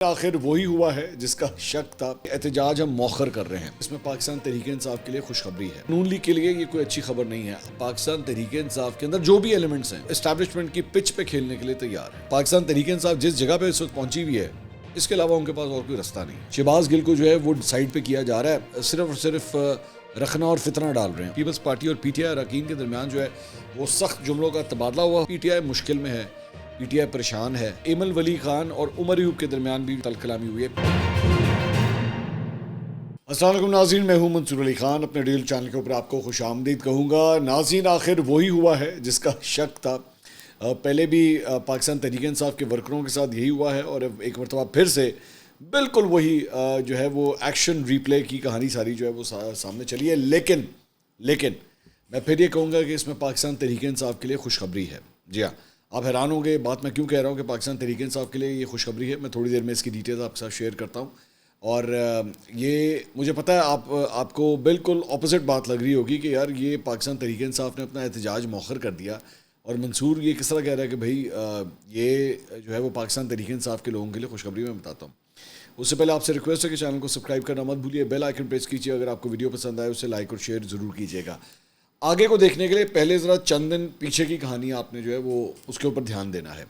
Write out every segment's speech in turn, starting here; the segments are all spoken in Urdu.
آخر وہی ہوا ہے جس کا شک تھا. احتجاج ہم مؤخر کر رہے ہیں. اس میں پاکستان تحریک انصاف کے لیے خوشخبری ہے. نون لیگ کے لیے یہ کوئی اچھی خبر نہیں ہے. پاکستان تحریک انصاف کے اندر جو بھی ایلیمنٹس ہیں اسٹیبلشمنٹ کی پچ پہ کھیلنے کے لیے تیار ہیں. پاکستان تحریک انصاف جس جگہ پہ اس وقت پہنچی ہوئی ہے اس کے علاوہ ان کے پاس اور کوئی رستہ نہیں. شہباز گل کو جو ہے وہ سائڈ پہ کیا جا رہا ہے, صرف اور صرف رکھنا اور فتنہ ڈال رہے ہیں. پیپلز پارٹی اور پی ٹی آئی اراکین کے درمیان جو ہے وہ سخت جملوں کا تبادلہ ہوا. پی ٹی آئی مشکل میں ہے, پی ٹی آئی پریشان ہے. ایمل ولی خان اور عمر ایوب کے درمیان بھی تل کلامی ہوئی ہے. السلام علیکم ناظرین, میں ہوں منصور علی خان. اپنے ڈیل چینل کے اوپر آپ کو خوش آمدید کہوں گا. ناظرین, آخر وہی ہوا ہے جس کا شک تھا. پہلے بھی پاکستان تحریک انصاف کے ورکروں کے ساتھ یہی ہوا ہے اور ایک مرتبہ پھر سے بالکل وہی جو ہے وہ ایکشن ریپلے کی کہانی ساری جو ہے وہ سامنے چلی ہے. لیکن میں پھر یہ کہوں گا کہ اس میں پاکستان تحریک انصاف کے لیے خوشخبری ہے. جی ہاں, آپ حیران ہوں گے بات میں کیوں کہہ رہا ہوں کہ پاکستان تحریک انصاف کے لیے یہ خوشخبری ہے. میں تھوڑی دیر میں اس کی ڈیٹیلز آپ کے ساتھ شیئر کرتا ہوں. اور یہ مجھے پتہ ہے آپ کو بالکل اپوزٹ بات لگ رہی ہوگی کہ یار یہ پاکستان تحریک انصاف نے اپنا احتجاج مؤخر کر دیا اور منصور یہ کس طرح کہہ رہا ہے کہ بھائی یہ جو ہے وہ پاکستان تحریک انصاف کے لوگوں کے لیے خوشخبری میں بتاتا ہوں. اس سے پہلے آپ سے ریکویسٹ ہے کہ چینل کو سبسکرائب کرنا مت بھولیے, بیل آئیکن پریس کیجیے. اگر آپ کو ویڈیو پسند آئے اسے لائک اور شیئر ضرور کیجیے گا. آگے کو دیکھنے کے لیے پہلے ذرا چند دن پیچھے کی کہانی آپ نے جو ہے وہ اس کے اوپر دھیان دینا ہے.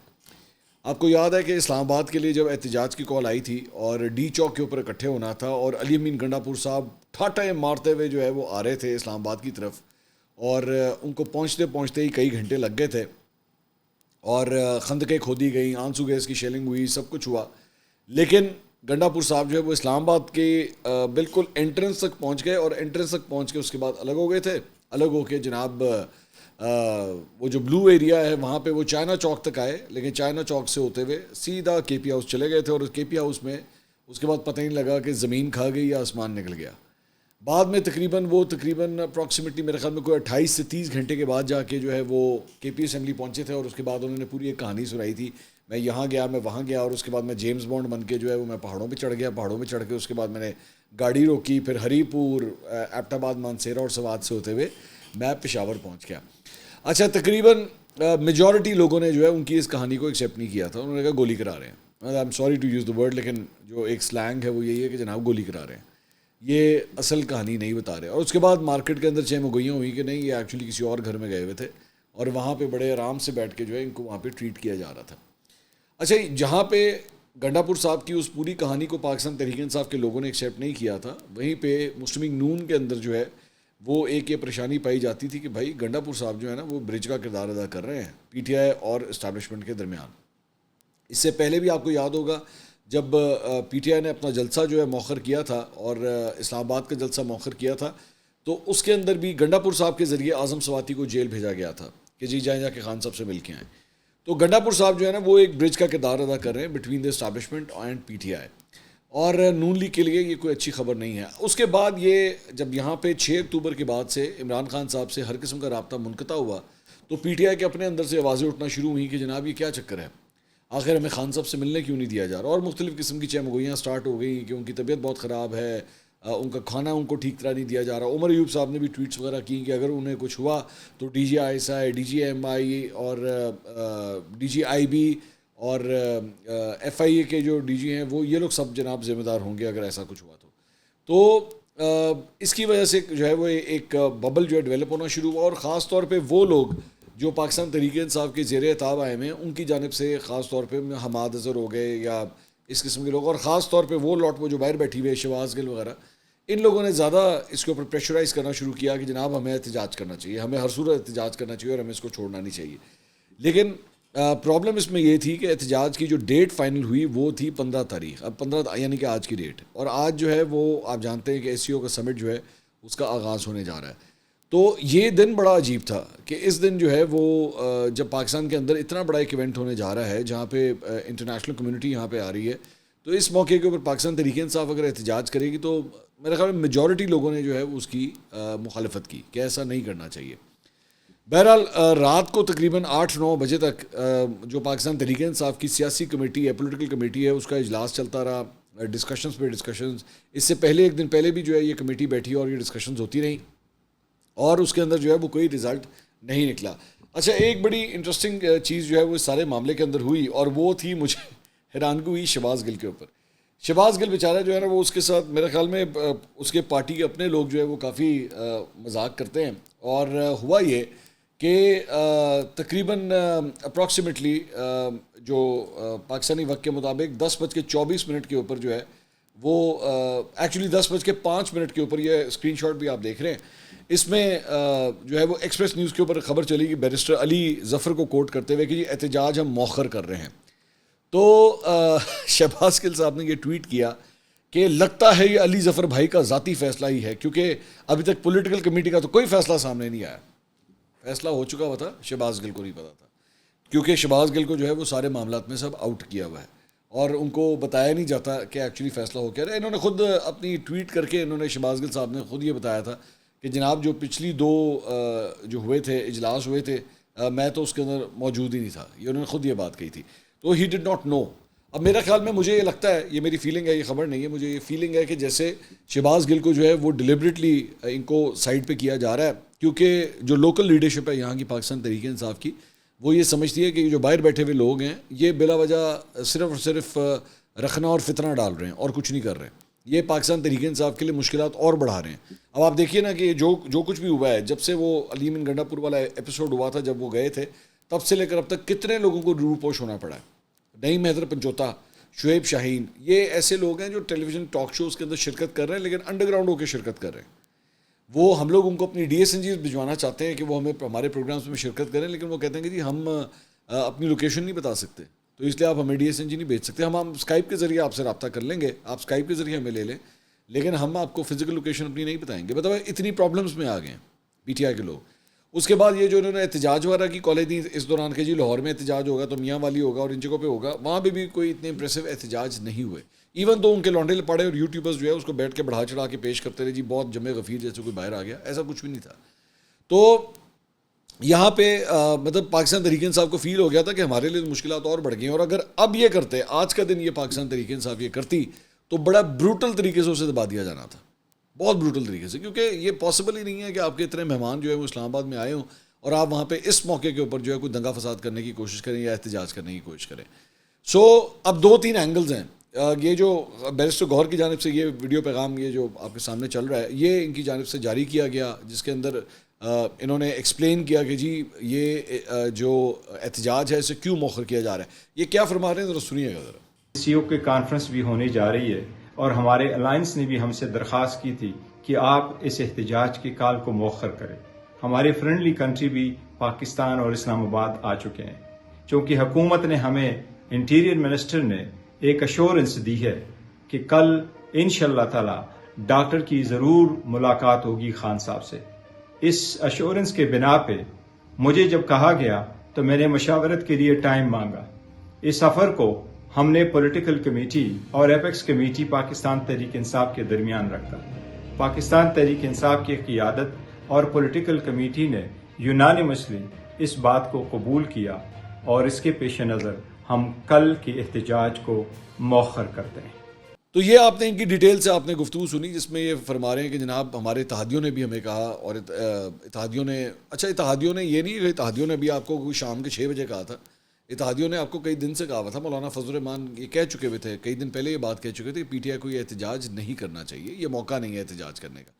آپ کو یاد ہے کہ اسلام آباد کے لیے جب احتجاج کی کال آئی تھی اور ڈی چوک کے اوپر اکٹھے ہونا تھا اور علی امین گنڈا پور صاحب ٹھاٹے مارتے ہوئے جو ہے وہ آ رہے تھے اسلام آباد کی طرف, اور ان کو پہنچتے ہی کئی گھنٹے لگ گئے تھے اور خندقیں کھودی گئیں, آنسو گیس کی شیلنگ ہوئی, سب کچھ ہوا. لیکن گنڈا پور صاحب جو ہے وہ اسلام آباد کے بالکل انٹرنس تک پہنچ گئے اور انٹرنس تک پہنچ کے اس کے بعد الگ ہو گئے تھے. الگ ہو کے جناب وہ جو بلو ایریا ہے وہاں پہ وہ چائنا چوک تک آئے, لیکن چائنا چوک سے ہوتے ہوئے سیدھا کے پی ہاؤس چلے گئے تھے. اور کے پی ہاؤس میں اس کے بعد پتہ نہیں لگا کہ زمین کھا گئی یا آسمان نکل گیا. بعد میں تقریباً اپروکسیمیٹلی میرے خیال میں کوئی 28 سے 30 گھنٹے کے بعد جا کے جو ہے وہ کے پی اسمبلی پہنچے تھے. اور اس کے بعد انہوں نے پوری ایک کہانی سنائی تھی, میں یہاں گیا, میں وہاں گیا, اور اس کے بعد میں جیمز بانڈ بن کے جو ہے وہ میں پہاڑوں پہ چڑھ گیا. پہاڑوں پہ چڑھ کے اس کے بعد میں نے گاڑی روکی, پھر ہری پور, ایبٹ آباد, مانسیرا اور سوات سے ہوتے ہوئے میں پشاور پہنچ گیا. اچھا, تقریباً میجورٹی لوگوں نے جو ہے ان کی اس کہانی کو ایکسیپٹ نہیں کیا تھا. انہوں نے کہا گولی کرا رہے ہیں. I am sorry to use the word, لیکن جو ایک سلینگ ہے وہ یہی ہے کہ جناب گولی کرا رہے ہیں, یہ اصل کہانی نہیں بتا رہے. اور اس کے بعد مارکیٹ کے اندر چہمگوئیاں ہوئی کہ نہیں یہ ایکچولی کسی اور گھر میں گئے ہوئے تھے اور وہاں پہ بڑے آرام سے بیٹھ کے جو ہے ان کو وہاں پہ ٹریٹ کیا جا رہا تھا. اچھا, جہاں پہ گنڈا پور صاحب کی اس پوری کہانی کو پاکستان تحریک انصاف کے لوگوں نے ایکسیپٹ نہیں کیا تھا, وہیں پہ مسلم لیگ نون کے اندر جو ہے وہ ایک یہ پریشانی پائی جاتی تھی کہ بھائی گنڈا پور صاحب جو ہے نا وہ برج کا کردار ادا کر رہے ہیں پی ٹی آئی اور اسٹیبلشمنٹ کے درمیان. اس سے پہلے بھی آپ کو یاد ہوگا جب پی ٹی آئی نے اپنا جلسہ جو ہے مؤخر کیا تھا اور اسلام آباد کا جلسہ مؤخر کیا تھا, تو اس کے اندر بھی گنڈا پور صاحب کے ذریعے اعظم سواتی کو جیل بھیجا گیا تھا کہ جی جائیں جا کے خان صاحب سے مل کے آئیں. تو گنڈا پور صاحب جو ہے نا وہ ایک برج کا کردار ادا کر رہے ہیں between the establishment and P T I, اور نون لیگ کے لیے یہ کوئی اچھی خبر نہیں ہے. اس کے بعد یہ جب یہاں پہ 6 اکتوبر کے بعد سے عمران خان صاحب سے ہر قسم کا رابطہ منقطع ہوا, تو پی ٹی آئی کے اپنے اندر سے آوازیں اٹھنا شروع ہوئیں کہ جناب یہ کیا چکر ہے, آخر ہمیں خان صاحب سے ملنے کیوں نہیں دیا جا رہا. اور مختلف قسم کی چہمگوئیاں سٹارٹ ہو گئیں کہ ان کی طبیعت بہت خراب ہے, ان کا کھانا ان کو ٹھیک طرح نہیں دیا جا رہا. عمر ایوب صاحب نے بھی ٹویٹس وغیرہ کی کہ اگر انہیں کچھ ہوا تو D G I S I, D G M I اور ڈی جی آئی بی اور ایف آئی اے کے جو ڈی جی ہیں وہ یہ لوگ سب جناب ذمہ دار ہوں گے اگر ایسا کچھ ہوا تو اس کی وجہ سے جو ہے وہ ایک ببل جو ہے ڈیولپ ہونا شروع ہوا. اور خاص طور پہ وہ لوگ جو پاکستان تحریک انصاف کے زیر اطاعت آئے ہیں ان کی جانب سے خاص طور پہ حماد اظہر ہو گئے یا اس قسم کے لوگ, اور خاص طور پہ وہ لوٹ وہ جو باہر بیٹھی ہوئے شہباز گل وغیرہ, ان لوگوں نے زیادہ اس کے اوپر پریشرائز کرنا شروع کیا کہ جناب ہمیں احتجاج کرنا چاہیے, ہمیں ہر صورت احتجاج کرنا چاہیے اور ہمیں اس کو چھوڑنا نہیں چاہیے. لیکن پرابلم اس میں یہ تھی کہ احتجاج کی جو ڈیٹ فائنل ہوئی وہ تھی 15 تاریخ. اب 15 یعنی کہ آج کی ڈیٹ, اور آج جو ہے وہ آپ جانتے ہیں کہ ایس سی او کا سمٹ جو ہے اس کا آغاز ہونے جا رہا ہے. تو یہ دن بڑا عجیب تھا کہ اس دن جو ہے وہ جب پاکستان کے اندر اتنا بڑا ایک ایونٹ ہونے جا رہا ہے جہاں پہ انٹرنیشنل کمیونٹی یہاں پہ آ رہی ہے, تو اس موقع کے اوپر پاکستان تحریک انصاف اگر احتجاج کرے گی تو میرے خیال میں میجورٹی لوگوں نے جو ہے اس کی مخالفت کی کہ ایسا نہیں کرنا چاہیے. بہرحال رات کو تقریباً 8-9 بجے تک جو پاکستان تحریک انصاف کی سیاسی کمیٹی ہے, پولیٹیکل کمیٹی ہے, اس کا اجلاس چلتا رہا, ڈسکشنز پہ ڈسکشنز. اس سے پہلے ایک دن پہلے بھی جو ہے یہ کمیٹی بیٹھی اور یہ ڈسکشنز ہوتی رہیں اور اس کے اندر جو ہے وہ کوئی رزلٹ نہیں نکلا. اچھا, ایک بڑی انٹرسٹنگ چیز جو ہے وہ اس سارے معاملے کے اندر ہوئی اور وہ تھی, مجھے حیرانگی ہوئی شہباز گل کے اوپر. شہباز گل بیچارہ جو ہے نا وہ اس کے ساتھ میرے خیال میں اس کے پارٹی کے اپنے لوگ جو ہے وہ کافی مذاق کرتے ہیں. اور ہوا یہ کہ تقریباً اپروکسیمیٹلی جو پاکستانی وقت کے مطابق 10:24 کے اوپر جو ہے وہ ایکچولی 10:05 کے اوپر یہ اسکرین شاٹ بھی آپ دیکھ رہے ہیں. اس میں جو ہے وہ ایکسپریس نیوز کے اوپر خبر چلی کہ بیرسٹر علی ظفر کو کوٹ کرتے ہوئے کہ یہ احتجاج ہم مؤخر کر رہے ہیں. تو شہباز گل صاحب نے یہ ٹویٹ کیا کہ لگتا ہے یہ علی ظفر بھائی کا ذاتی فیصلہ ہی ہے کیونکہ ابھی تک پولیٹیکل کمیٹی کا تو کوئی فیصلہ سامنے نہیں آیا. فیصلہ ہو چکا ہوا تھا, شہباز گل کو نہیں پتا تھا کیونکہ شہباز گل کو جو ہے وہ سارے معاملات میں سب آؤٹ کیا ہوا ہے اور ان کو بتایا نہیں جاتا کہ ایکچولی فیصلہ ہو کیا رہا ہے. انہوں نے خود اپنی ٹویٹ کر کے انہوں نے شہباز گل صاحب نے خود یہ بتایا تھا کہ جناب جو پچھلی 2 جو ہوئے تھے اجلاس ہوئے تھے میں تو اس کے اندر موجود ہی نہیں تھا. یہ انہوں نے خود یہ بات کہی تھی. تو ہی ڈڈ ناٹ نو. اب میرا خیال میں مجھے یہ لگتا ہے, یہ میری فیلنگ ہے, یہ خبر نہیں ہے, مجھے یہ فیلنگ ہے کہ جیسے شہباز گل کو جو ہے وہ ڈیلیبریٹلی ان کو سائڈ پہ کیا جا رہا ہے کیونکہ جو لوکل لیڈرشپ ہے یہاں کی پاکستان تحریک انصاف کی وہ یہ سمجھتی ہے کہ جو باہر بیٹھے ہوئے لوگ ہیں یہ بلا وجہ صرف اور صرف رکھنا اور فتنہ ڈال رہے ہیں اور کچھ نہیں کر رہے ہیں. یہ پاکستان تحریک انصاف کے لیے مشکلات اور بڑھا رہے ہیں. اب آپ دیکھیے نا کہ جو کچھ بھی ہوا ہے جب سے وہ علیم ان گنڈا پور والا ایپیسوڈ ہوا تھا جب وہ گئے تھے تب سے لے کر اب تک کتنے لوگوں کو روپوش ہونا پڑا ہے. نعیم حیدر پنجوتا, شعیب شاہین, یہ ایسے لوگ ہیں جو ٹیلی ویژن ٹاک شوز کے اندر شرکت کر رہے ہیں لیکن انڈر گراؤنڈ ہو کے شرکت کر رہے ہیں. وہ ہم لوگ ان کو اپنی ڈی ایس این جیز بھجوانا چاہتے ہیں کہ وہ ہمیں ہمارے پروگرامز میں شرکت کریں لیکن وہ کہتے ہیں کہ جی ہم اپنی لوکیشن نہیں بتا سکتے تو اس لیے آپ ہمیں ڈی ایس این جی نہیں بھیج سکتے. ہم اسکائپ کے ذریعے آپ سے رابطہ کر لیں گے, آپ اسکائپ کے ذریعے ہمیں لے لیں لیکن ہم آپ کو فزیکل لوکیشن اپنی نہیں بتائیں گے. مطلب اتنی پرابلمس میں آ گئے ہیں پی ٹی آئی کے لوگ. اس کے بعد یہ جو انہوں نے احتجاج وغیرہ کی کالیں دی اس دوران کہ جی لاہور میں احتجاج ہوگا تو میاں والی ہوگا اور ان جگہوں پہ ہوگا, وہاں پہ بھی کوئی اتنے امپریسو احتجاج نہیں ہوئے. ایون تو ان کے لانڈے پڑے اور یوٹیوبرز جو ہے اس کو بیٹھ کے بڑھا چڑھا کے پیش کرتے رہے جی بہت جمع غفیر جیسے کوئی باہر آ گیا, ایسا کچھ بھی نہیں تھا. تو یہاں پہ مطلب پاکستان تحریک انصاف کو فیل ہو گیا تھا کہ ہمارے لیے مشکلات اور بڑھ گئی ہیں اور اگر اب یہ کرتے آج کا دن یہ پاکستان تحریک انصاف یہ کرتی تو بڑا بروٹل طریقے سے اسے دبا دیا جانا تھا, بہت بروٹل طریقے سے, کیونکہ یہ پاسبل ہی نہیں ہے کہ آپ کے اتنے مہمان جو ہے وہ اسلام آباد میں آئے ہوں اور آپ وہاں پہ اس موقع کے اوپر جو ہے کوئی دنگا فساد کرنے کی کوشش کریں یا احتجاج کرنے کی کوشش کریں. سو اب 2-3 اینگلز ہیں. یہ جو بیرسٹر گوہر کی جانب سے یہ ویڈیو پیغام یہ جو آپ کے سامنے چل رہا ہے یہ ان کی جانب سے جاری کیا گیا جس کے اندر انہوں نے ایکسپلین کیا کہ جی یہ جو احتجاج ہے اسے کیوں مؤخر کیا جا رہا ہے. یہ کیا فرما رہے ہیں ذرا سنیے گا. ذرا سی او کی کانفرنس بھی ہونے جا رہی ہے اور ہمارے الائنس نے بھی ہم سے درخواست کی تھی کہ آپ اس احتجاج کی کال کو مؤخر کریں. ہمارے فرینڈلی کنٹری بھی پاکستان اور اسلام آباد آ چکے ہیں چونکہ حکومت نے ہمیں انٹیریئر منسٹر نے ایک ایشورنس دی ہے کہ کل انشاءاللہ تعالی ڈاکٹر کی ضرور ملاقات ہوگی خان صاحب سے. اس ایشورنس کے بنا پہ مجھے جب کہا گیا تو میں نے مشاورت کے لیے ٹائم مانگا. اس سفر کو ہم نے پولیٹیکل کمیٹی اور ایپیکس کمیٹی پاکستان تحریک انصاف کے درمیان رکھا. پاکستان تحریک انصاف کی قیادت اور پولیٹیکل کمیٹی نے یونانیمسلی اس بات کو قبول کیا اور اس کے پیش نظر ہم کل کے احتجاج کو مؤخر کرتے ہیں. تو یہ آپ نے ان کی ڈیٹیل سے آپ نے گفتگو سنی جس میں یہ فرما رہے ہیں کہ جناب ہمارے اتحادیوں نے بھی ہمیں کہا اور اتحادیوں نے اتحادیوں نے یہ نہیں کہ اتحادیوں نے بھی آپ کو کوئی شام کے 6 بجے کہا تھا. اتحادیوں نے آپ کو کئی دن سے کہا ہوا تھا. مولانا فضل الرحمان یہ کہہ چکے ہوئے تھے, کئی دن پہلے یہ بات کہہ چکے تھے کہ پی ٹی آئی کو یہ احتجاج نہیں کرنا چاہیے, یہ موقع نہیں ہے احتجاج کرنے کا.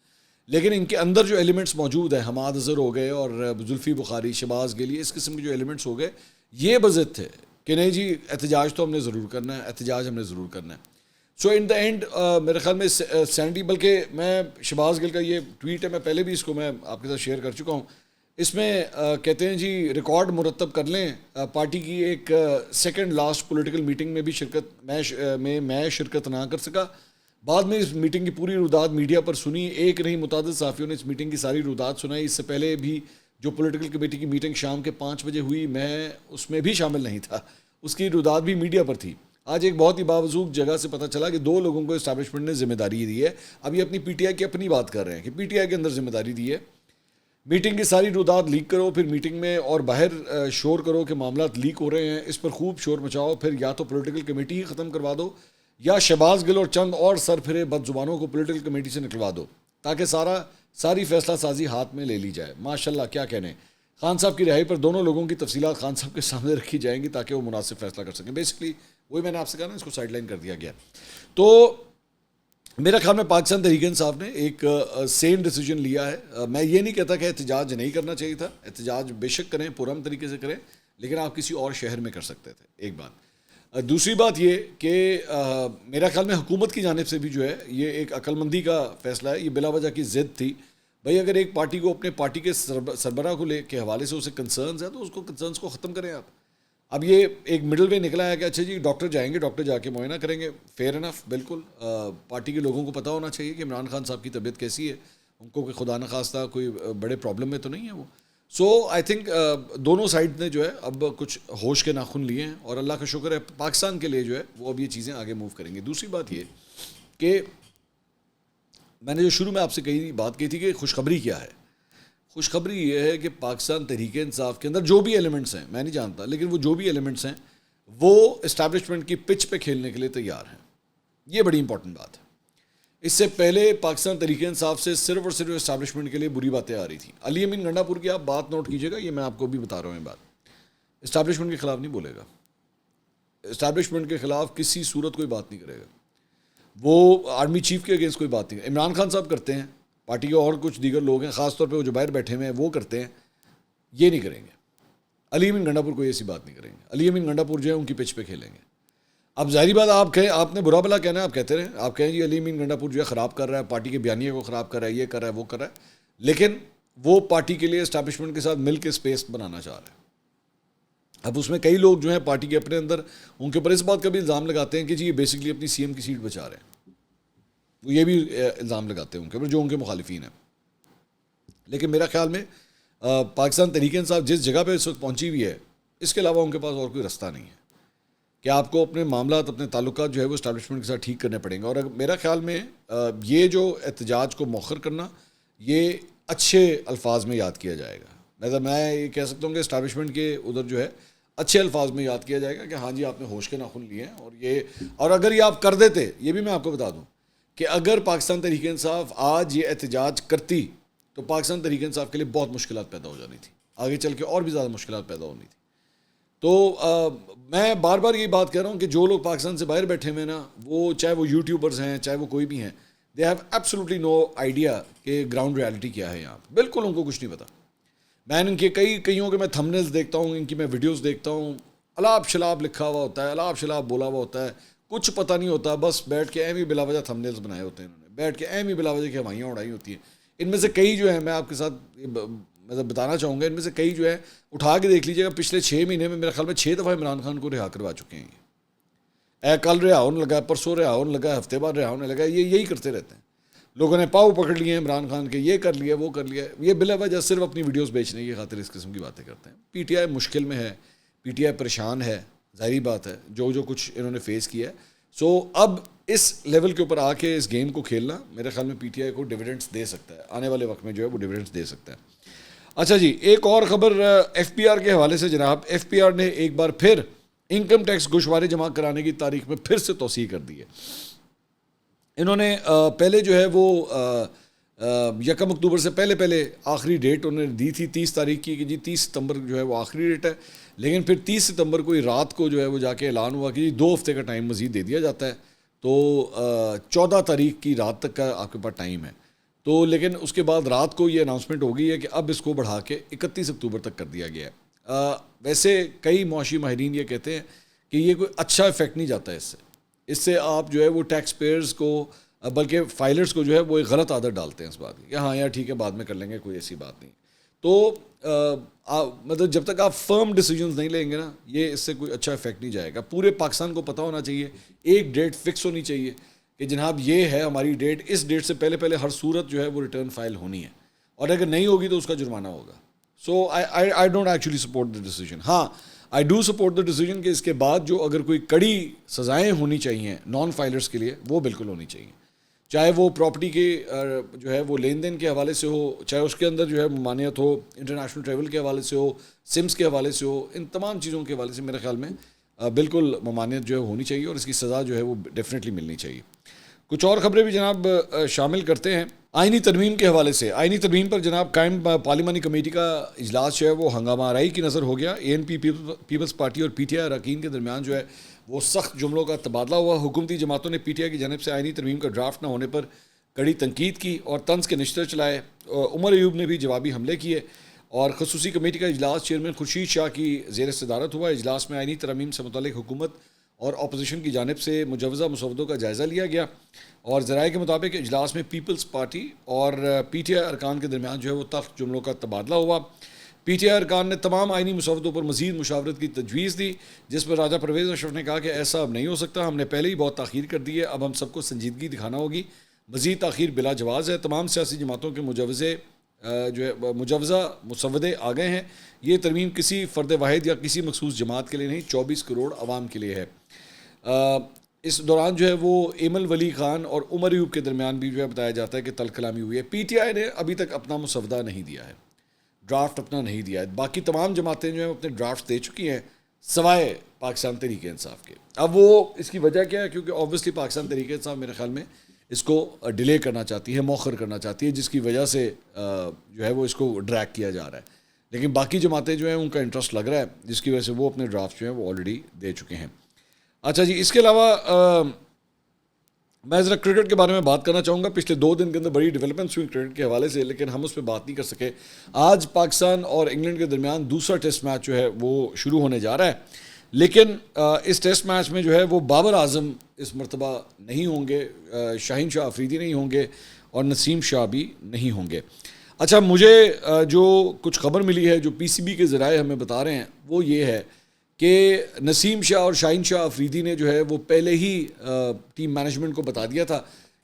لیکن ان کے اندر جو ایلیمنٹس موجود ہیں, حماد اظہر ہو گئے اور زلفی بخاری, شہباز گل, اس قسم کے جو ایلیمنٹس ہو گئے یہ بضد تھے کہ نہیں جی احتجاج تو ہم نے ضرور کرنا ہے, احتجاج ہم نے ضرور کرنا ہے. سو ان دا اینڈ میرے خیال میں سینڈی, بلکہ میں شہباز گل کا یہ ٹویٹ ہے میں پہلے بھی اس کو میں آپ کے ساتھ شیئر کر چکا ہوں. اس میں کہتے ہیں جی ریکارڈ مرتب کر لیں, پارٹی کی ایک سیکنڈ لاسٹ پولیٹیکل میٹنگ میں بھی میں شرکت نہ کر سکا. بعد میں اس میٹنگ کی پوری روداد میڈیا پر سنی, ایک نہیں متعدد صحافیوں نے اس میٹنگ کی ساری روداد سنائی. اس سے پہلے بھی جو پولیٹیکل کمیٹی کی میٹنگ شام کے 5 بجے ہوئی میں اس میں بھی شامل نہیں تھا, اس کی روداد بھی میڈیا پر تھی. آج ایک بہت ہی باوضوح جگہ سے پتہ چلا کہ 2 لوگوں کو اسٹیبلشمنٹ نے ذمہ داری دی ہے. اب یہ اپنی پی ٹی آئی کی اپنی بات کر رہے ہیں کہ پی ٹی آئی کے اندر ذمہ داری دی ہے, میٹنگ کی ساری روداد لیک کرو, پھر میٹنگ میں اور باہر شور کرو کہ معاملات لیک ہو رہے ہیں, اس پر خوب شور مچاؤ, پھر یا تو پولیٹیکل کمیٹی ہی ختم کروا دو یا شہباز گل اور چند اور سر پھرے بد زبانوں کو پولیٹیکل کمیٹی سے نکلوا دو تاکہ ساری فیصلہ سازی ہاتھ میں لے لی جائے. ماشاءاللہ کیا کہنے. خان صاحب کی رہائی پر دونوں لوگوں کی تفصیلات خان صاحب کے سامنے رکھی جائیں گی تاکہ وہ مناسب فیصلہ کر سکیں. بیسکلی وہی میں نے آپ سے کہا نا اس کو سائڈ لائن کر دیا گیا. تو میرا خیال میں پاکستان تحریک انصاف نے ایک سین ڈیسیجن لیا ہے. میں یہ نہیں کہتا کہ احتجاج نہیں کرنا چاہیے تھا, احتجاج بے شک کریں, پرامن طریقے سے کریں, لیکن آپ کسی اور شہر میں کر سکتے تھے, ایک بات. دوسری بات یہ کہ میرا خیال میں حکومت کی جانب سے بھی جو ہے یہ ایک عقل مندی کا فیصلہ ہے. یہ بلا وجہ کی ضد تھی. بھائی اگر ایک پارٹی کو اپنے پارٹی کے سربراہ کو لے کے حوالے سے اسے کنسرنز ہیں تو اس کو کنسرنز کو ختم کریں آپ. اب یہ ایک مڈل وے نکلا ہے کہ اچھا جی ڈاکٹر جائیں گے, ڈاکٹر جا کے معائنہ کریں گے, فیئر انف, بالکل. پارٹی کے لوگوں کو پتہ ہونا چاہیے کہ عمران خان صاحب کی طبیعت کیسی ہے, ان کو کوئی خدا نخواستہ کوئی بڑے پرابلم میں تو نہیں ہے وہ. سو آئی تھنک دونوں سائڈ نے جو ہے اب کچھ ہوش کے ناخن لیے ہیں, اور اللہ کا شکر ہے پاکستان کے لیے جو ہے وہ اب یہ چیزیں آگے موو کریں گے. دوسری بات یہ کہ میں نے جو شروع میں آپ سے بات کی تھی کہ خوشخبری کیا ہے. خوشخبری یہ ہے کہ پاکستان تحریک انصاف کے اندر جو بھی ایلیمنٹس ہیں, میں نہیں جانتا, لیکن وہ جو بھی ایلیمنٹس ہیں وہ اسٹیبلشمنٹ کی پچ پہ کھیلنے کے لیے تیار ہیں. یہ بڑی امپورٹنٹ بات ہے. اس سے پہلے پاکستان تحریک انصاف سے صرف اور صرف اسٹیبلشمنٹ کے لیے بری باتیں آ رہی تھیں. علی امین گنڈا پور کی آپ بات نوٹ کیجیے گا, یہ میں آپ کو بھی بتا رہا ہوں. یہ بات اسٹیبلشمنٹ کے خلاف نہیں بولے گا, اسٹیبلشمنٹ کے خلاف کسی صورت کوئی بات نہیں کرے گا. وہ آرمی چیف کے اگینسٹ کوئی بات نہیں. عمران خان صاحب کرتے ہیں, پارٹی کے اور کچھ دیگر لوگ ہیں, خاص طور پہ وہ جو باہر بیٹھے ہوئے ہیں وہ کرتے ہیں, یہ نہیں کریں گے. علی امین گنڈا پور کوئی ایسی بات نہیں کریں گے. علی امین گنڈا پور جو ہے ان کی پچ پہ کھیلیں گے. اب ظاہری بات آپ کہیں, آپ نے برا بلا کہنا ہے, آپ کہتے رہیں, آپ کہیں جی علی امین گنڈا پور جو ہے خراب کر رہا ہے, پارٹی کے بیانیے کو خراب کر رہا ہے, یہ کر رہا ہے, وہ کر رہا ہے, لیکن وہ پارٹی کے لیے اسٹیبلشمنٹ کے ساتھ مل کے اسپیس بنانا چاہ رہا ہے. اب اس میں کئی لوگ جو ہیں پارٹی کے اپنے اندر ان کے اوپر اس بات کا بھی الزام لگاتے ہیں کہ جی یہ بیسکلی اپنی سی ایم کی سیٹ بچا رہے ہیں. وہ یہ بھی الزام لگاتے ہیں ان کے اوپر جو ان کے مخالفین ہیں. لیکن میرا خیال میں پاکستان تحریک انصاف جس جگہ پہ اس وقت پہنچی ہوئی ہے, اس کے علاوہ ان کے پاس اور کوئی رستہ نہیں ہے کہ آپ کو اپنے معاملات, اپنے تعلقات جو ہے وہ اسٹیبلشمنٹ کے ساتھ ٹھیک کرنے پڑیں گے. اور میرا خیال میں یہ جو احتجاج کو مؤخر کرنا, یہ اچھے الفاظ میں یاد کیا جائے گا. میں یہ کہہ سکتا ہوں کہ اسٹیبلشمنٹ کے ادھر جو ہے اچھے الفاظ میں یاد کیا جائے گا کہ ہاں جی آپ نے ہوش کے ناخن لیے ہیں. اور اگر یہ آپ کر دیتے, یہ بھی میں آپ کو بتا دوں کہ اگر پاکستان تحریک انصاف آج یہ احتجاج کرتی تو پاکستان تحریک انصاف کے لیے بہت مشکلات پیدا ہو جانی تھی, آگے چل کے اور بھی زیادہ مشکلات پیدا ہونی تھی. تو میں بار بار یہ بات کہہ رہا ہوں کہ جو لوگ پاکستان سے باہر بیٹھے ہوئے نا, وہ چاہے وہ یوٹیوبرز ہیں, چاہے وہ کوئی بھی ہیں, they have absolutely no idea کہ گراؤنڈ ریالٹی کیا ہے یہاں. بالکل ان کو کچھ نہیں پتا. میں ان کے کئیوں کے میں تھمبنیلز دیکھتا ہوں, ان کی میں ویڈیوز دیکھتا ہوں, الاپ شلاب لکھا ہوا ہوتا ہے, الاپ شلاب بولا ہوا ہوتا ہے, کچھ پتہ نہیں ہوتا, بس بیٹھ کے ایم ہی بلا وجہ تھمبنیلز بنائے ہوتے ہیں انہوں نے, بیٹھ کے ایم ہی بلا وجہ کی ہوائیاں اڑائی ہوتی ہیں. ان میں سے کئی جو ہیں, میں آپ کے ساتھ مطلب بتانا چاہوں گا, ان میں سے کئی جو ہے اٹھا کے دیکھ لیجیے گا, پچھلے 6 مہینے میں میرے خیال میں 6 دفعہ عمران خان کو رہا کروا چکے ہیں. کل رہا ہونے لگا, پرسوں رہا ہونے لگا, ہفتے بعد رہا ہونے لگا, یہی کرتے رہتے ہیں. لوگوں نے پاؤ پکڑ لیے ہیں عمران خان کے, یہ کر لیا, وہ کر لیا. یہ بلا وجہ صرف اپنی ویڈیوز بیچنے کی خاطر اس قسم کی باتیں کرتے ہیں. پی ٹی آئی مشکل میں ہے, پی ٹی آئی پریشان ہے, ظاہری بات ہے, جو کچھ انہوں نے فیس کیا ہے. سو اب اس لیول کے اوپر آ کے اس گیم کو کھیلنا میرے خیال میں پی ٹی آئی کو ڈیویڈنڈس دے سکتا ہے, آنے والے وقت میں جو ہے وہ ڈیویڈنڈس دے سکتا ہے. اچھا جی, ایک اور خبر ایف پی آر کے حوالے سے جناب. ایف پی آر نے ایک بار پھر انکم ٹیکس گوشوارے جمع کرانے کی تاریخ میں پھر سے توسیع کر دی ہے. انہوں نے پہلے جو ہے وہ 1 اکتوبر سے پہلے آخری ڈیٹ انہوں نے دی تھی 30 تاریخ کی کہ جی 30 ستمبر جو ہے وہ آخری ڈیٹ ہے. لیکن پھر 30 ستمبر کو ہی رات کو جو ہے وہ جا کے اعلان ہوا کہ جی 2 ہفتے کا ٹائم مزید دے دیا جاتا ہے. تو 14 تاریخ کی رات تک کا آپ کے پاس ٹائم ہے. تو لیکن اس کے بعد رات کو یہ اناؤنسمنٹ ہو گئی ہے کہ اب اس کو بڑھا کے 31 اکتوبر تک کر دیا گیا ہے. ویسے کئی معاشی ماہرین یہ کہتے ہیں کہ یہ کوئی اچھا افیکٹ نہیں جاتا ہے اس سے آپ جو ہے وہ ٹیکس پیئرز کو بلکہ فائلرز کو جو ہے وہ ایک غلط عادت ڈالتے ہیں اس بات کی کہ ہاں یار ٹھیک ہے بعد میں کر لیں گے, کوئی ایسی بات نہیں. تو مطلب جب تک آپ فرم ڈیسیجنز نہیں لیں گے نا, یہ اس سے کوئی اچھا افیکٹ نہیں جائے گا. پورے پاکستان کو پتہ ہونا چاہیے, ایک ڈیٹ فکس ہونی چاہیے کہ جناب یہ ہے ہماری ڈیٹ, اس ڈیٹ سے پہلے ہر صورت جو ہے وہ ریٹرن فائل ہونی ہے, اور اگر نہیں ہوگی تو اس کا جرمانہ ہوگا. So I don't actually support the decision. ہاں I do support the decision کہ اس کے بعد جو اگر کوئی کڑی سزائیں ہونی چاہیے نان فائلرز کے لیے وہ بالکل ہونی چاہیے, چاہے وہ پراپرٹی کے جو ہے وہ لین دین کے حوالے سے ہو, چاہے اس کے اندر جو ہے ممانعت ہو انٹرنیشنل ٹریول کے حوالے سے ہو, سمس کے حوالے سے ہو, ان تمام چیزوں کے حوالے سے میرے خیال میں بالکل ممانعت جو ہے ہونی چاہیے اور اس کی سزا جو ہے وہ ڈیفینیٹلی ملنی چاہیے. کچھ اور خبریں بھی جناب شامل کرتے ہیں. آئینی ترمیم کے حوالے سے, آئینی ترمیم پر جناب قائم پارلیمانی کمیٹی کا اجلاس جو ہے وہ ہنگامہ آرائی کی نظر ہو گیا. اے این پی پیپلز پارٹی اور پی ٹی آئی اراکین کے درمیان جو ہے وہ سخت جملوں کا تبادلہ ہوا. حکومتی جماعتوں نے پی ٹی آئی کی جانب سے آئینی ترمیم کا ڈرافٹ نہ ہونے پر کڑی تنقید کی اور طنز کے نشتر چلائے. عمر ایوب نے بھی جوابی حملے کیے اور خصوصی کمیٹی کا اجلاس چیئرمین خورشید شاہ کی زیر صدارت ہوا. اجلاس میں آئینی ترمیم سے متعلق حکومت اور اپوزیشن کی جانب سے مجوزہ مسودوں کا جائزہ لیا گیا اور ذرائع کے مطابق اجلاس میں پیپلز پارٹی اور پی ٹی آئی ارکان کے درمیان جو ہے وہ تلخ جملوں کا تبادلہ ہوا. پی ٹی آئی ارکان نے تمام آئینی مسودوں پر مزید مشاورت کی تجویز دی جس پر راجہ پرویز اشرف نے کہا کہ ایسا اب نہیں ہو سکتا, ہم نے پہلے ہی بہت تاخیر کر دی ہے, اب ہم سب کو سنجیدگی دکھانا ہوگی, مزید تاخیر بلا جواز ہے. تمام سیاسی جماعتوں کے مجوزہ مسودے آ گئے ہیں. یہ ترمیم کسی فرد واحد یا کسی مخصوص جماعت کے لیے نہیں 24 کروڑ عوام کے لیے ہے. اس دوران جو ہے وہ ایمل ولی خان اور عمر ایوب کے درمیان بھی جو ہے بتایا جاتا ہے کہ تل کلامی ہوئی ہے. پی ٹی آئی نے ابھی تک اپنا مسودہ نہیں دیا ہے, ڈرافٹ اپنا نہیں دیا ہے. باقی تمام جماعتیں جو ہیں اپنے ڈرافٹ دے چکی ہیں سوائے پاکستان تحریک انصاف کے. اب وہ اس کی وجہ کیا ہے, کیونکہ آبویسلی پاکستان تحریک انصاف میرے خیال میں اس کو ڈیلے کرنا چاہتی ہے, مؤخر کرنا چاہتی ہے, جس کی وجہ سے جو ہے وہ اس کو ڈریگ کیا جا رہا ہے. لیکن باقی جماعتیں جو ہیں ان کا انٹرسٹ لگ رہا ہے, جس کی وجہ سے وہ اپنے ڈرافٹ جو ہیں وہ آلریڈی دے چکے ہیں. اچھا جی, اس کے علاوہ میں ذرا کرکٹ کے بارے میں بات کرنا چاہوں گا. پچھلے 2 دن کے اندر بڑی ڈیولپمنٹس ہوئی کرکٹ کے حوالے سے, لیکن ہم اس پہ بات نہیں کر سکے. آج پاکستان اور انگلینڈ کے درمیان دوسرا ٹیسٹ میچ جو ہے وہ شروع ہونے جا رہا ہے, لیکن اس ٹیسٹ میچ میں جو ہے وہ بابر اعظم اس مرتبہ نہیں ہوں گے, شاہین شاہ افریدی نہیں ہوں گے اور نسیم شاہ بھی نہیں ہوں گے. اچھا, مجھے جو کچھ خبر ملی ہے, جو پی سی بی کے ذرائع ہمیں بتا رہے ہیں, وہ یہ ہے کہ نسیم شاہ اور شاہین شاہ افریدی نے جو ہے وہ پہلے ہی ٹیم مینجمنٹ کو بتا دیا تھا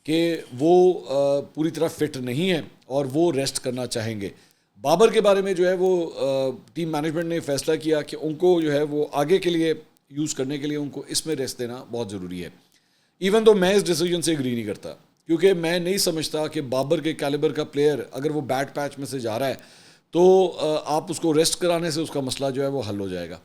کہ وہ پوری طرح فٹ نہیں ہیں اور وہ ریسٹ کرنا چاہیں گے. بابر کے بارے میں جو ہے وہ ٹیم مینجمنٹ نے فیصلہ کیا کہ ان کو جو ہے وہ آگے کے لیے یوز کرنے کے لیے ان کو اس میں ریسٹ دینا بہت ضروری ہے. ایون تو میں اس ڈیسیجن سے اگری نہیں کرتا, کیونکہ میں نہیں سمجھتا کہ بابر کے کیلیبر کا پلیئر اگر وہ بیٹ پیچ میں سے جا رہا ہے تو آپ اس کو ریسٹ کرانے سے اس کا مسئلہ جو ہے وہ حل ہو جائے گا.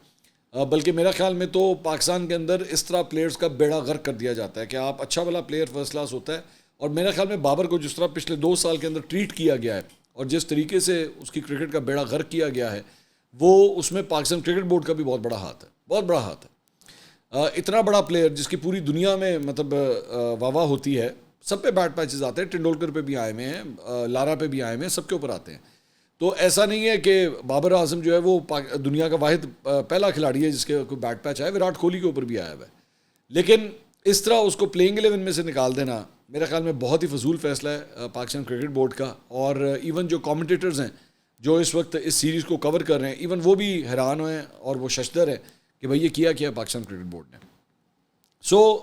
بلکہ میرا خیال میں تو پاکستان کے اندر اس طرح پلیئرز کا بیڑا غرق کر دیا جاتا ہے کہ آپ اچھا والا پلیئر فرسٹ کلاس ہوتا ہے, اور میرا خیال میں بابر کو جس طرح پچھلے 2 سال کے اندر ٹریٹ کیا گیا ہے اور جس طریقے سے اس کی کرکٹ کا بیڑا غرق کیا گیا ہے, وہ اس میں پاکستان کرکٹ بورڈ کا بھی بہت بڑا ہاتھ ہے, بہت بڑا ہاتھ ہے. اتنا بڑا پلیئر جس کی پوری دنیا میں مطلب واہ واہ ہوتی ہے, سب پہ بیٹ پیچز آتے ہیں, ٹنڈولکر پہ بھی آئے ہوئے ہیں, لارا پہ بھی آئے ہوئے ہیں, سب کے اوپر آتے ہیں. تو ایسا نہیں ہے کہ بابر اعظم جو ہے وہ دنیا کا واحد پہلا کھلاڑی ہے جس کے کوئی بیٹ پیچ آیا, وراٹ کوہلی کے اوپر بھی آیا ہوا ہے. لیکن اس طرح اس کو پلینگ 11 میں سے نکال دینا میرے خیال میں بہت ہی فضول فیصلہ ہے پاکستان کرکٹ بورڈ کا. اور ایون جو کامنٹیٹرز ہیں جو اس وقت اس سیریز کو کور کر رہے ہیں, ایون وہ بھی حیران ہوئے ہیں اور وہ ششدر ہیں کہ بھائی یہ کیا پاکستان کرکٹ بورڈ نے. So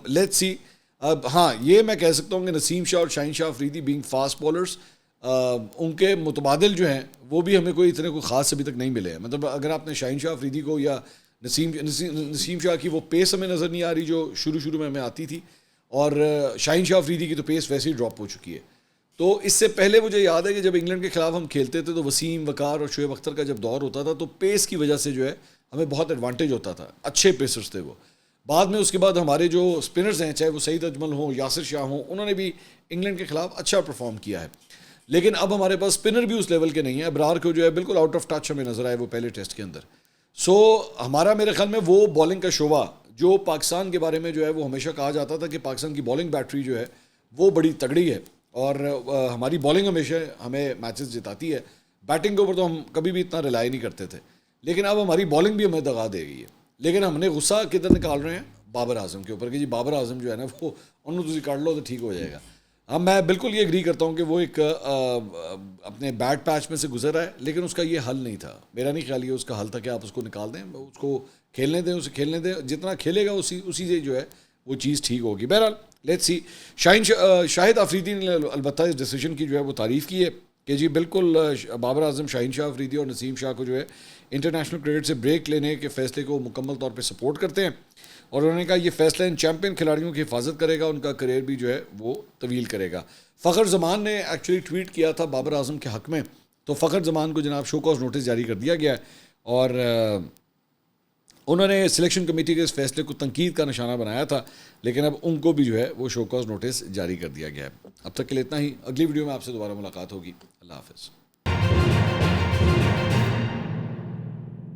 let's see. اب ہاں, یہ میں کہہ سکتا ہوں کہ نسیم شاہ اور شاہین شاہ افریدی بینگ فاسٹ بالرز, ان کے متبادل جو ہیں وہ بھی ہمیں کوئی اتنے کوئی خاص ابھی تک نہیں ملے ہیں. مطلب اگر آپ نے شاہین شاہ افریدی کو یا نسیم شاہ کی وہ پیس ہمیں نظر نہیں آ رہی جو شروع میں ہمیں آتی تھی, اور شاہین شاہ افریدی کی تو پیس ویسے ہی ڈراپ ہو چکی ہے. تو اس سے پہلے مجھے یاد ہے کہ جب انگلینڈ کے خلاف ہم کھیلتے تھے تو وسیم, وقار اور شعیب اختر کا جب دور ہوتا تھا تو پیس کی وجہ سے جو ہے ہمیں بہت ایڈوانٹیج ہوتا تھا, اچھے پیسرز تھے وہ. بعد میں اس کے بعد ہمارے جو اسپنرز ہیں, چاہے وہ سعید اجمل ہوں, یاسر شاہ ہوں, انہوں نے بھی انگلینڈ کے خلاف اچھا پرفارم کیا ہے. لیکن اب ہمارے پاس اسپنر بھی اس لیول کے نہیں ہیں. ابرار کو جو ہے بالکل آؤٹ آف ٹچ ہمیں نظر آئے وہ پہلے ٹیسٹ کے اندر. سو ہمارا میرے خیال میں وہ بالنگ کا شعبہ جو پاکستان کے بارے میں جو ہے وہ ہمیشہ کہا جاتا تھا کہ پاکستان کی بالنگ بیٹری جو ہے وہ بڑی تگڑی ہے اور ہماری بالنگ ہمیشہ ہمیں میچز جتاتی ہے. بیٹنگ کے اوپر تو ہم کبھی بھی اتنا ریلائی نہیں کرتے تھے, لیکن اب ہماری بالنگ بھی ہمیں دغا دے گئی ہے. لیکن ہم نے غصہ کدھر نکال رہے ہیں, بابر اعظم کے اوپر کہ جی بابر اعظم جو ہے نا وہ انہوں تجھے کاٹ لو تو ٹھیک ہو جائے گا. اب میں بالکل یہ اگری کرتا ہوں کہ وہ ایک اپنے بیٹ پیچ میں سے گزر رہا ہے, لیکن اس کا یہ حل نہیں تھا. میرا نہیں خیال یہ اس کا حل تھا کہ آپ اس کو نکال دیں, اس کو کھیلنے دیں, اسے کھیلنے دیں, جتنا کھیلے گا اسی سے جو ہے وہ چیز ٹھیک ہوگی. بہرحال لیٹس سی. شاہد افریدی نے البتہ اس ڈیسیجن کی جو ہے وہ تعریف کی ہے کہ جی بالکل بابر اعظم, شاہین شاہ افریدی اور نسیم شاہ کو جو ہے انٹرنیشنل کرکٹ سے بریک لینے کے فیصلے کو مکمل طور پہ سپورٹ کرتے ہیں, اور انہوں نے کہا یہ فیصلہ ان چیمپئن کھلاڑیوں کی حفاظت کرے گا, ان کا کریئر بھی جو ہے وہ طویل کرے گا. فخر زمان نے ایکچولی ٹویٹ کیا تھا بابر اعظم کے حق میں, تو فخر زمان کو جناب شو کاز نوٹس جاری کر دیا گیا ہے, اور انہوں نے سلیکشن کمیٹی کے اس فیصلے کو تنقید کا نشانہ بنایا تھا, لیکن اب ان کو بھی جو ہے وہ شو کاز نوٹس جاری کر دیا گیا ہے. اب تک کے لیے اتنا ہی. اگلی ویڈیو میں آپ سے دوبارہ ملاقات ہوگی. اللہ حافظ.